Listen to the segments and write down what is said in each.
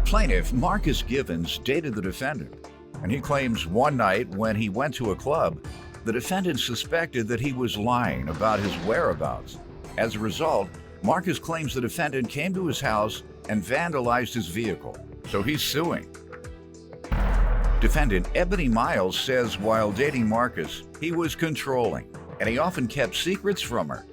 Plaintiff Marcus Givens dated the defendant, and he claims one night when he went to a club, the defendant suspected that he was lying about his whereabouts. As a result, Marcus claims the defendant came to his house and vandalized his vehicle, so he's suing. Defendant Ebony Miles says while dating Marcus, he was controlling, and he often kept secrets from her.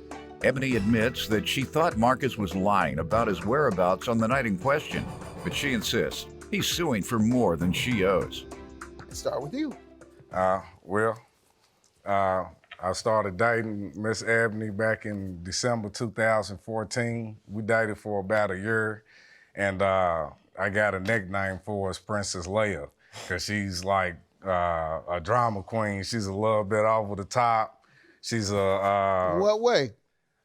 Ebony admits that she thought Marcus was lying about his whereabouts on the night in question, but she insists he's suing for more than she owes. Start with you. I started dating Miss Ebony back in December 2014. We dated for about a year, and I got a nickname for her as Princess Leia, because she's like a drama queen. She's a little bit over the top. She's a... What way?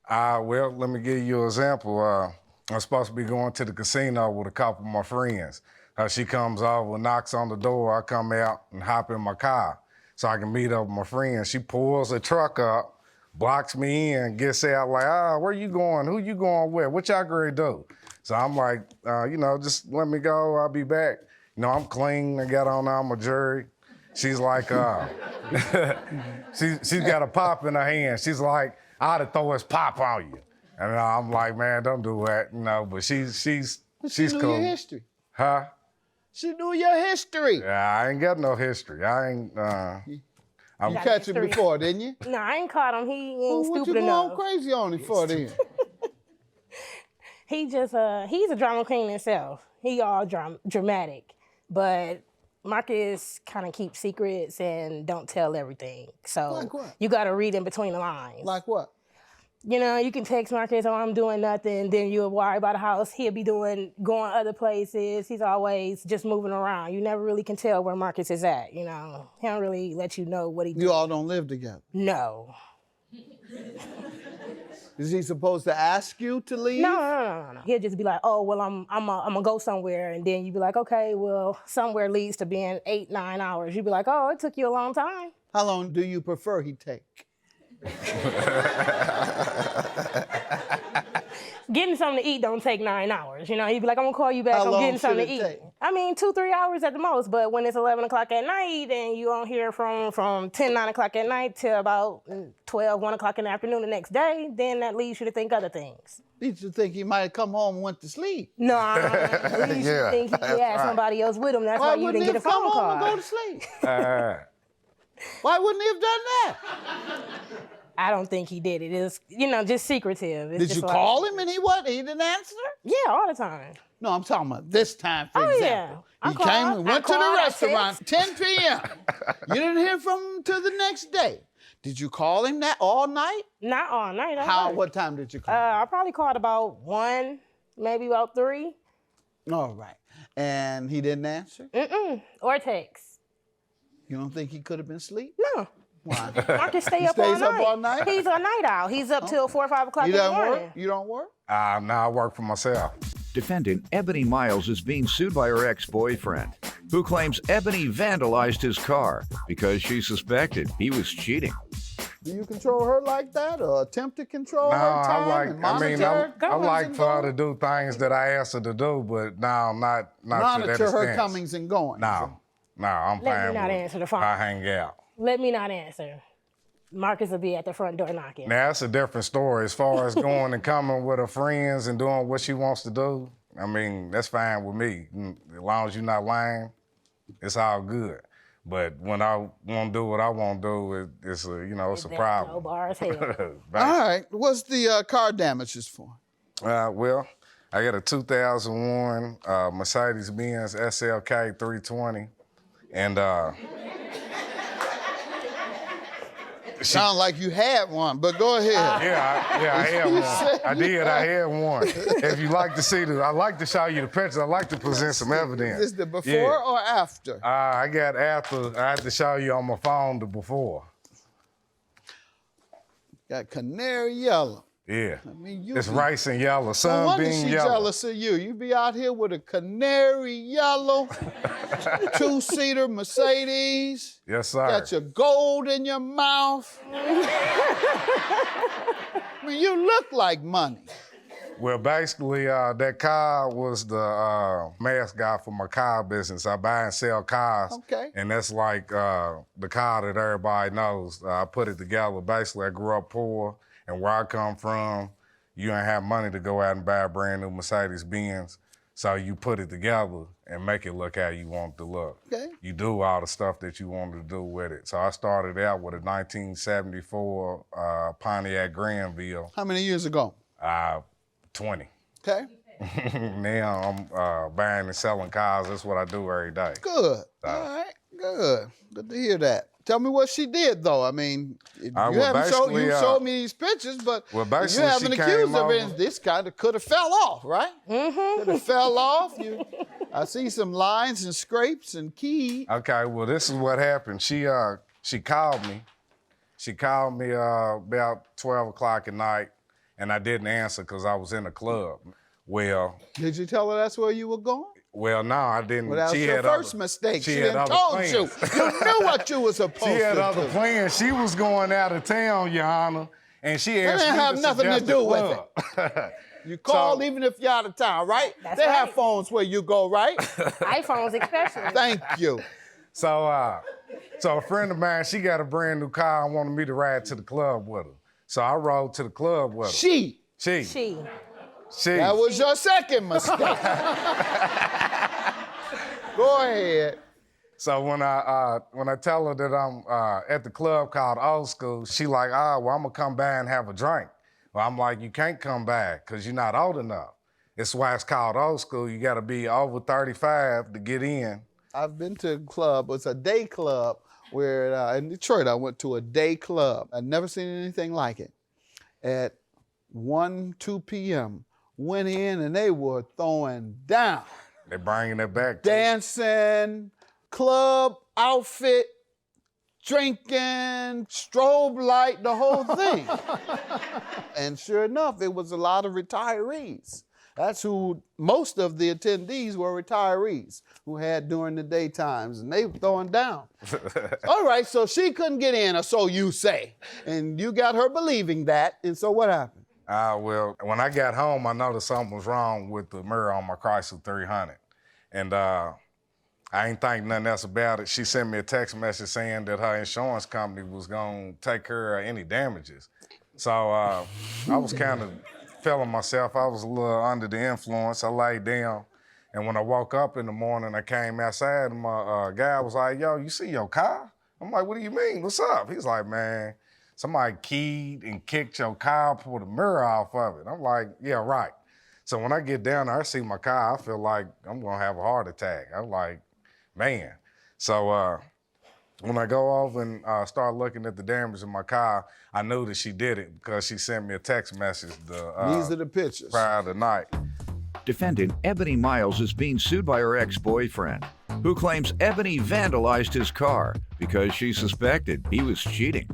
Well, let me give you an example. I'm supposed to be going to the casino with a couple of my friends. She comes over, knocks on the door, I come out and hop in my car so I can meet up with my friends. She pulls a truck up, blocks me in, gets out like, where you going? Who you going with? What y'all gonna do? So I'm like, just let me go, I'll be back. I'm clean, I got on all my jewelry. She's like, she's got a pop in her hand. She's like, I ought to throw his pop on you. And I'm like, man, don't do that, but she's knew cool. Your history. Huh? She knew your history. Yeah, I ain't got no history. I ain't, You catch him before, didn't you? No, I ain't caught him. He ain't What stupid you enough. going crazy on him for then? He's a drama queen himself. He all dramatic, but Marcus kind of keeps secrets and don't tell everything. So Like what? you got to read in between the lines. Like what? You can text Marcus, I'm doing nothing, then you'll worry about the house. He'll be going other places. He's always just moving around. You never really can tell where Marcus is at, He don't really let you know what he does. You all don't live together? No. Is he supposed to ask you to leave? No. He'll just be like, oh, well, I'm gonna go somewhere. And then you'd be like, okay, well, somewhere leads to being 8, 9 hours. You'd be like, oh, it took you a long time. How long do you prefer he take? Getting something to eat don't take 9 hours. He'd be like, I'm gonna call you back, How I'm long getting something to should it eat. take? I mean, 2, 3 hours at the most, but when it's 11 o'clock at night and you don't hear from 10, 9 o'clock at night till about 12, 1 o'clock in the afternoon the next day, then that leads you to think other things. Leads you to think he might have come home and went to sleep. No, at least you think he had somebody else with him. That's why you didn't get a phone call. Why wouldn't he have come home and go to sleep? Why wouldn't he have done that? I don't think he did it. It's, just secretive. It's Did just you like, call him and he what? He didn't answer? Yeah, all the time. No, I'm talking about this time, for Oh, example. yeah. He came and went to the I restaurant, 10 p.m. You didn't hear from him till the next day. Did you call him that all night? Not all night. What time did you call? I probably called about 1, maybe about 3. All right. And he didn't answer? Or text. You don't think he could have been asleep? No. Why? Marcus stay up stays all up night. all night? He's a night owl. He's up till 4 or 5 o'clock in the morning. You don't work? No, I work for myself. Defendant Ebony Miles is being sued by her ex-boyfriend, who claims Ebony vandalized his car because she suspected he was cheating. Do you control her like that or attempt to control No, her time? I like for her to do things that I asked her to do, but no, not to that Monitor her extent. comings and goings. No, I'm Let fine me not with answer the phone. I hang out. Let me not answer. Marcus will be at the front door knocking. Now, that's a different story. As far as going and coming with her friends and doing what she wants to do, that's fine with me. As long as you're not lying, it's all good. But when I want to do what I want to do, it's a problem. No bars hell. All right. What's the car damages for? Well, I got a 2001 Mercedes-Benz SLK 320, and Sound like you had one, but go ahead. Yeah, I had one. I had one. If you like to see I like to show you the pictures. I like to present some evidence. Is this the before or after? I got after. I had to show you on my phone the before. Got canary yellow. Yeah. You it's rice and yellow, no sunbeam wonder she yellow. jealous of you. You be out here with a canary yellow, 2-seater Mercedes. Yes, sir. Got your gold in your mouth. You look like money. Well, basically, that car was the mascot for my car business. I buy and sell cars. Okay. And that's like the car that everybody knows. I put it together. Basically, I grew up poor, and where I come from, you ain't have money to go out and buy a brand new Mercedes-Benz. So you put it together and make it look how you want it to look. Okay. You do all the stuff that you wanted to do with it. So I started out with a 1974 Pontiac Granville. How many years ago? 20. Okay. Now I'm buying and selling cars. That's what I do every day. Good. All right. Good. Good to hear that. Tell me what she did, though. I mean, you showed me these pictures, but you haven't accused her of anything. This kind of could have fell off, right? Mm-hmm. Could have fell off. I see some lines and scrapes and key. Okay, well, this is what happened. She called me. She called me about 12 o'clock at night, and I didn't answer because I was in a club. Well, did you tell her that's where you were going? Well, no, I didn't. Well, that was your first mistake. She didn't told you. You knew what you were supposed to do. She had other plans. She was going out of town, Your Honor, and she asked me to have nothing to do with it. You call even if you're out of town, right? They have phones where you go, right? iPhones especially. Thank you. So a friend of mine, she got a brand new car and wanted me to ride to the club with her. So I rode to the club with her. She. That was your second mistake. Go ahead. So when I tell her that I'm at the club called Old School, she like, well, I'm gonna come by and have a drink. Well, I'm like, you can't come by because you're not old enough. It's why it's called Old School. You gotta be over 35 to get in. I've been to a club. It's a day club where in Detroit, I went to a day club. I'd never seen anything like it. At 1, 2 p.m., went in and they were throwing down. They're bringing it back. Dancing, club outfit, drinking, strobe light, the whole thing. And sure enough, it was a lot of retirees. That's who, most of the attendees were retirees who had during the daytimes, and they were throwing down. All right, so she couldn't get in, or so you say. And you got her believing that, and so what happened? Well, when I got home, I noticed something was wrong with the mirror on my Chrysler 300. And I ain't think nothing else about it. She sent me a text message saying that her insurance company was gonna take care of any damages. So I was kind of feeling myself. I was a little under the influence. I laid down. And when I woke up in the morning, I came outside and my guy was like, yo, you see your car? I'm like, what do you mean? What's up? He's like, man, somebody keyed and kicked your car, pulled the mirror off of it. I'm like, yeah, right. So when I get down there, I see my car, I feel like I'm gonna have a heart attack. I'm like, man. So when I go over and start looking at the damage in my car, I knew that she did it because she sent me a text message. These are the pictures. Prior to night. Defendant Ebony Miles is being sued by her ex-boyfriend, who claims Ebony vandalized his car because she suspected he was cheating.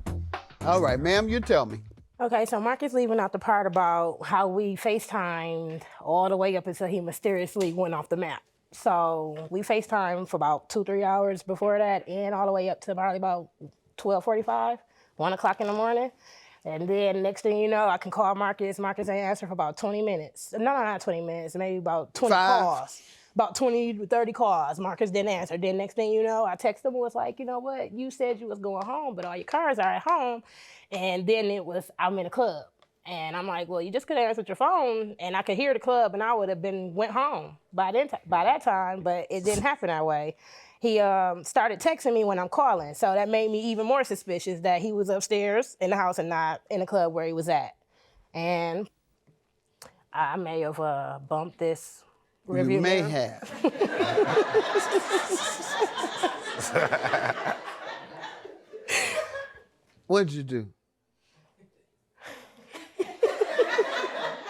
All right, ma'am, you tell me. Okay, so Marcus leaving out the part about how we FaceTimed all the way up until he mysteriously went off the map. So we FaceTimed for about 2-3 hours before that, and all the way up to probably about 12:45, 1 o'clock in the morning. And then next thing you know, I can call Marcus. Marcus ain't answer for about 20 minutes. No, not 20 minutes, maybe about 20 calls. About 20 to 30 calls. Marcus didn't answer. Then next thing you know, I texted him and was like, you know what? You said you was going home, but all your cars are at home. And then it was, I'm in a club. And I'm like, well, you just could have answered your phone, and I could hear the club, and I would have went home by that time, but it didn't happen that way. He started texting me when I'm calling, so that made me even more suspicious that he was upstairs in the house and not in the club where he was at. And I may have bumped this review. You may have. What'd you do?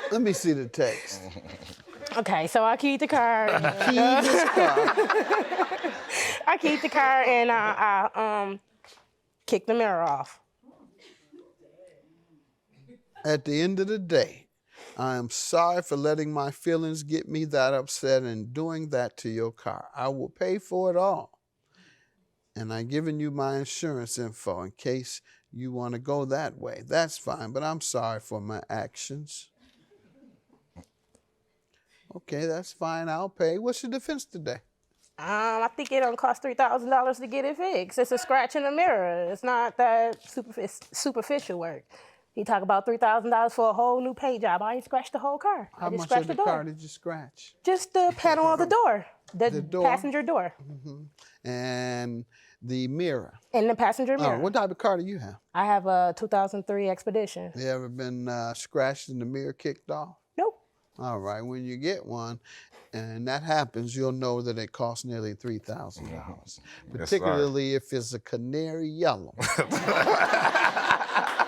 Let me see the text. Okay, so I keyed the car. I keyed the car and I kicked the mirror off. At the end of the day, I am sorry for letting my feelings get me that upset and doing that to your car. I will pay for it all. And I've given you my insurance info in case you want to go that way. That's fine, but I'm sorry for my actions. Okay, that's fine. I'll pay. What's your defense today? I think it don't cost $3,000 to get it fixed. It's a scratch in the mirror. It's not that superficial work. He talk about $3,000 for a whole new paint job. I ain't scratched the whole car. How I just much scratched of the door. car did you scratch? Just the panel of the door. The door? passenger door. And the mirror. And the passenger mirror. Oh, what type of car do you have? I have a 2003 Expedition. You ever been scratched and the mirror kicked off? Nope. All right, when you get one and that happens, you'll know that it costs nearly $3,000, particularly if it's a canary yellow,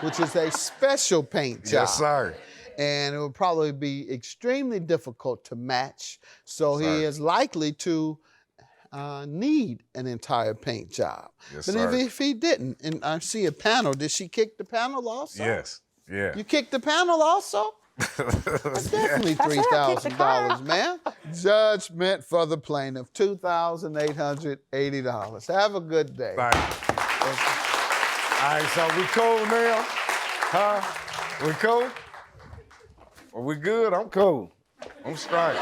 which is a special paint job. Yes, sir. And it will probably be extremely difficult to match, so he is likely to need an entire paint job. Yes, but sir. if he didn't, and I see a panel, did she kick the panel also? Yes, yeah. You kicked the panel also? That's definitely $3,000, man. Judgment for the plaintiff, $2,880. Have a good day. Thank you. All right, so we cool now? Huh? We cool? Are we good? I'm cool. I'm straight.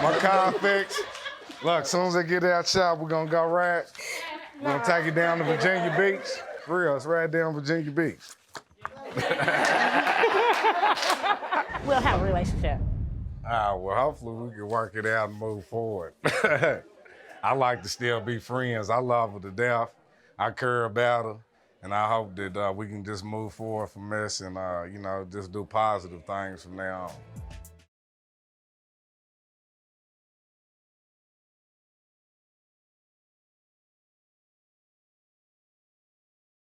My car fixed. Look, as soon as I get out shop, we're gonna go ride. We're gonna take it down to Virginia Beach. For real, it's right down Virginia Beach. We'll have a relationship. Well, hopefully we can work it out and move forward. I like to still be friends. I love her to death. I care about her. And I hope that we can just move forward from this and, just do positive things from now on.